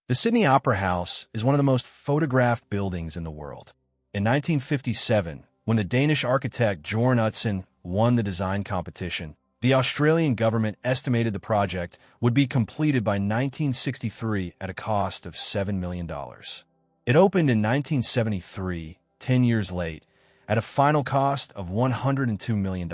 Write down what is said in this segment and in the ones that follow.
The Sydney Opera House is one of the most photographed buildings in the world. In 1957, when the Danish architect Jørgen Utzon won the design competition, the Australian government estimated the project would be completed by 1963 at a cost of $7 million. It opened in 1973, 10 years late, at a final cost of $102 million.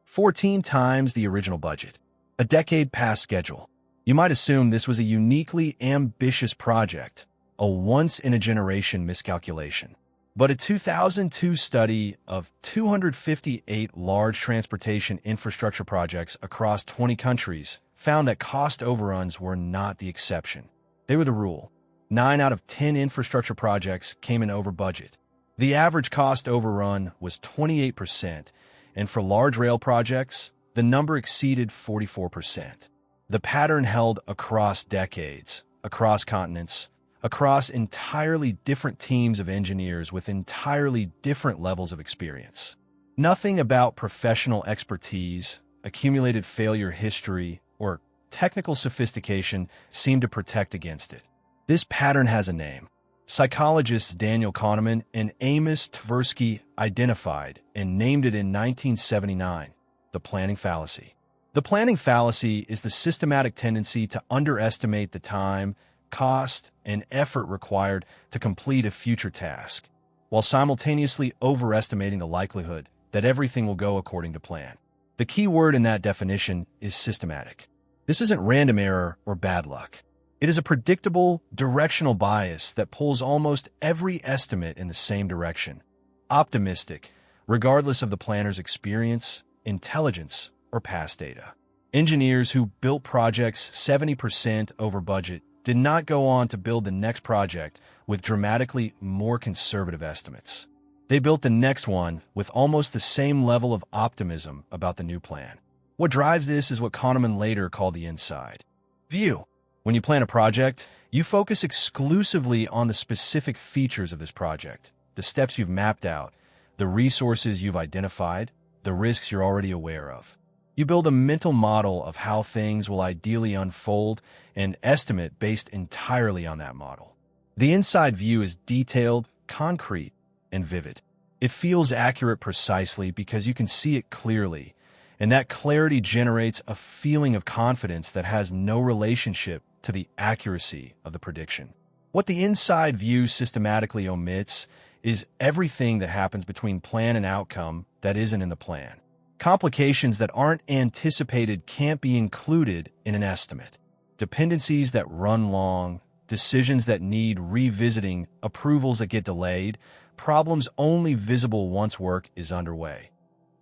14 times the original budget. A decade past schedule. You might assume this was a uniquely ambitious project, a once-in-a-generation miscalculation. But a 2002 study of 258 large transportation infrastructure projects across 20 countries found that cost overruns were not the exception. They were the rule. 9 out of 10 infrastructure projects came in over budget. The average cost overrun was 28%, and for large rail projects, the number exceeded 44%. The pattern held across decades, across continents, across entirely different teams of engineers with entirely different levels of experience. Nothing about professional expertise, accumulated failure history, or technical sophistication seemed to protect against it. This pattern has a name. Psychologists Daniel Kahneman and Amos Tversky identified and named it in 1979, the planning fallacy. The planning fallacy is the systematic tendency to underestimate the time, cost, and effort required to complete a future task, while simultaneously overestimating the likelihood that everything will go according to plan. The key word in that definition is systematic. This isn't random error or bad luck. It is a predictable, directional bias that pulls almost every estimate in the same direction. Optimistic, regardless of the planner's experience, intelligence, or past data. Engineers who built projects 70% over budget did not go on to build the next project with dramatically more conservative estimates. They built the next one with almost the same level of optimism about the new plan. What drives this is what Kahneman later called the inside view. When you plan a project, you focus exclusively on the specific features of this project, the steps you've mapped out, the resources you've identified, the risks you're already aware of. You build a mental model of how things will ideally unfold and estimate based entirely on that model. The inside view is detailed, concrete, and vivid. It feels accurate precisely because you can see it clearly, and that clarity generates a feeling of confidence that has no relationship to the accuracy of the prediction. What the inside view systematically omits is everything that happens between plan and outcome that isn't in the plan. Complications that aren't anticipated can't be included in an estimate. Dependencies that run long, decisions that need revisiting, approvals that get delayed, problems only visible once work is underway.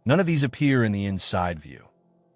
None of these appear in the inside view,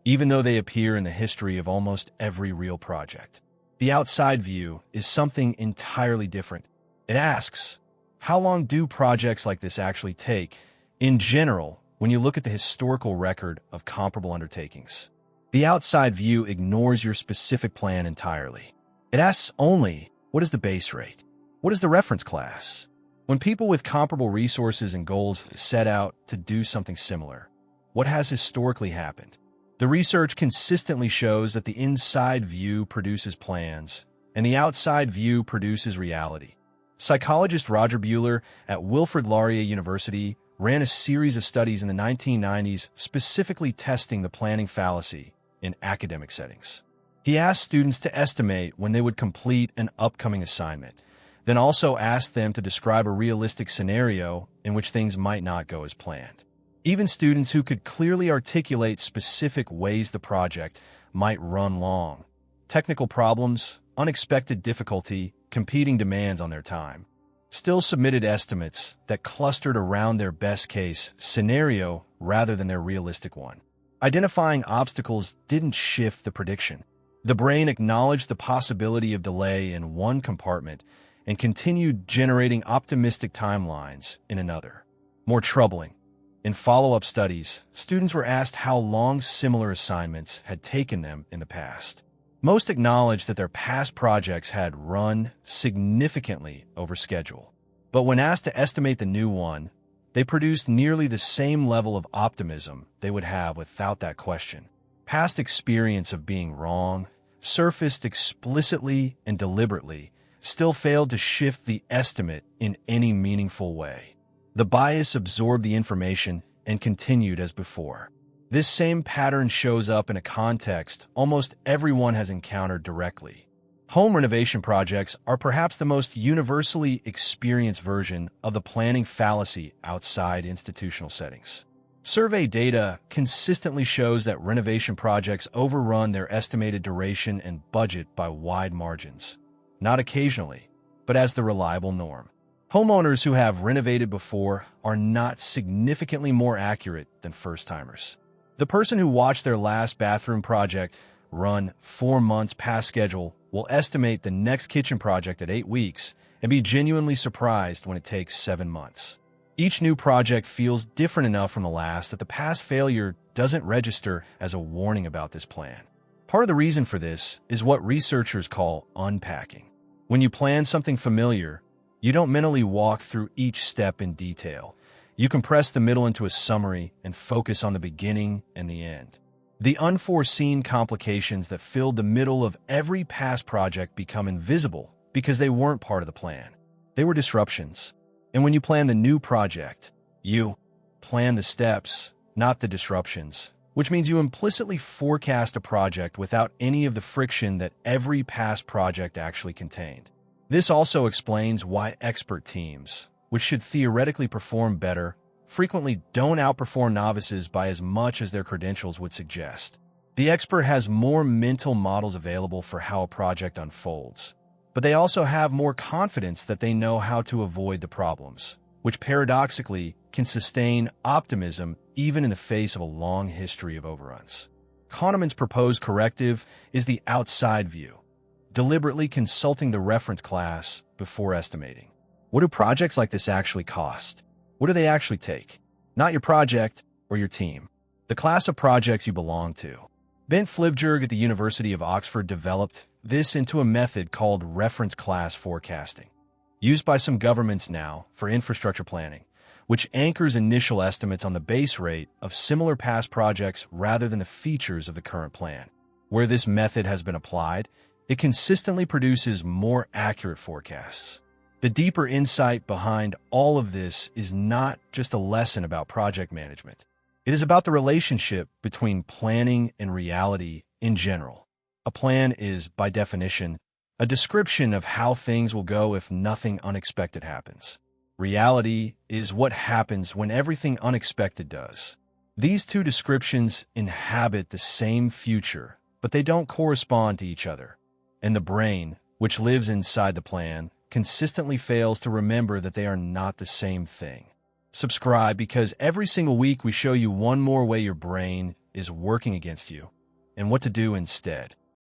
even though they appear in the history of almost every real project. The outside view is something entirely different. It asks, how long do projects like this actually take, in general, when you look at the historical record of comparable undertakings? The outside view ignores your specific plan entirely. It asks only, what is the base rate? What is the reference class? When people with comparable resources and goals set out to do something similar, what has historically happened? The research consistently shows that the inside view produces plans, and the outside view produces reality. Psychologist Roger Buehler at Wilfrid Laurier University ran a series of studies in the 1990s specifically testing the planning fallacy in academic settings. He asked students to estimate when they would complete an upcoming assignment, then also asked them to describe a realistic scenario in which things might not go as planned. Even students who could clearly articulate specific ways the project might run long. Technical problems, unexpected difficulty, competing demands on their time, still submitted estimates that clustered around their best-case scenario rather than their realistic one. Identifying obstacles didn't shift the prediction. The brain acknowledged the possibility of delay in one compartment and continued generating optimistic timelines in another. More troubling, in follow-up studies, students were asked how long similar assignments had taken them in the past. Most acknowledged that their past projects had run significantly over schedule. But when asked to estimate the new one, they produced nearly the same level of optimism they would have without that question. Past experience of being wrong surfaced explicitly and deliberately still failed to shift the estimate in any meaningful way. The bias absorbed the information and continued as before. This same pattern shows up in a context almost everyone has encountered directly. Home renovation projects are perhaps the most universally experienced version of the planning fallacy outside institutional settings. Survey data consistently shows that renovation projects overrun their estimated duration and budget by wide margins, not occasionally, but as the reliable norm. Homeowners who have renovated before are not significantly more accurate than first-timers. The person who watched their last bathroom project run 4 months past schedule will estimate the next kitchen project at 8 weeks and be genuinely surprised when it takes 7 months. Each new project feels different enough from the last that the past failure doesn't register as a warning about this plan. Part of the reason for this is what researchers call unpacking. When you plan something familiar, you don't mentally walk through each step in detail. You compress the middle into a summary and focus on the beginning and the end. The unforeseen complications that filled the middle of every past project become invisible because they weren't part of the plan. They were disruptions. And when you plan the new project, you plan the steps, not the disruptions, which means you implicitly forecast a project without any of the friction that every past project actually contained. This also explains why expert teams, which should theoretically perform better, frequently don't outperform novices by as much as their credentials would suggest. The expert has more mental models available for how a project unfolds, but they also have more confidence that they know how to avoid the problems, which paradoxically can sustain optimism even in the face of a long history of overruns. Kahneman's proposed corrective is the outside view, deliberately consulting the reference class before estimating. What do projects like this actually cost? What do they actually take? Not your project or your team, the class of projects you belong to. Flyvbjerg at the University of Oxford developed this into a method called reference class forecasting, used by some governments now for infrastructure planning, which anchors initial estimates on the base rate of similar past projects rather than the features of the current plan. Where this method has been applied, it consistently produces more accurate forecasts. The deeper insight behind all of this is not just a lesson about project management. It is about the relationship between planning and reality in general. A plan is, by definition, a description of how things will go if nothing unexpected happens. Reality is what happens when everything unexpected does. These two descriptions inhabit the same future, but they don't correspond to each other. And the brain, which lives inside the plan, consistently fails to remember that they are not the same thing. Subscribe because every single week we show you one more way your brain is working against you and what to do instead.